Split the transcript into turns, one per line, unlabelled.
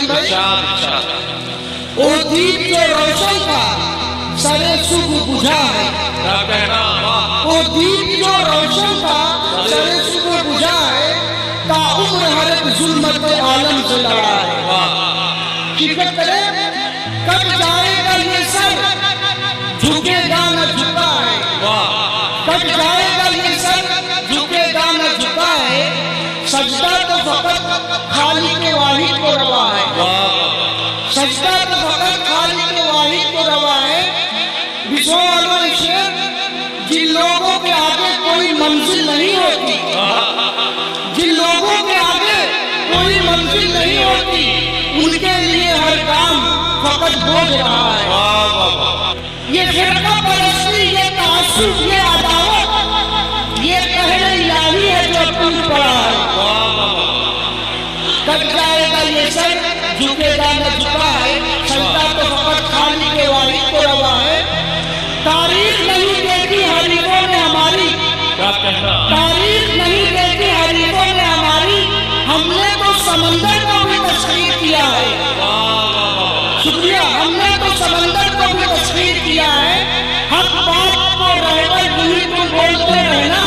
नहीं भाई? वो दीप जो रोशन था सरे सुख बुझा है।
क्या कहना?
वो दीप जो रोशन था सरे सुख बुझा है, ताउम्र हर एक जुल्मत आलम से लड़ा है। फिक्र करे कब जाएगा ये सर, झुकेगा न झुका है। कब जाएगा ये सर, झुकेगा न झुका है। सजदा तो फकत खाली के वाहिद को रवा है। सजदा तो फकत खाली के वाहिद को रवा है। विश्व वालों शेर, जिन लोगों के आगे कोई मंजिल नहीं होती, जिन लोगों के आगे कोई मंजिल नहीं होती, उनके लिए हर काम फकत बोझ रहा है। ये फिरका परस्ती, ये तासुब, ये अदावत, ये कहर इलाही है जो टूट पड़ा है। कट जाएगा ये सर, झुकेगा न झुका है। सजदा तो फकत खाली के वाहिद को रवा है। तारीख नहीं देखी हरीफों ने हमारी, तारीख नहीं देखी हरीफों ने हमारी, हमने तो समंदर को भी तस्खीर किया है। शुक्रिया, हमने तो समंदर को भी तस्खीर किया है। हक बात को रहकर यही तुम बोलते रहना,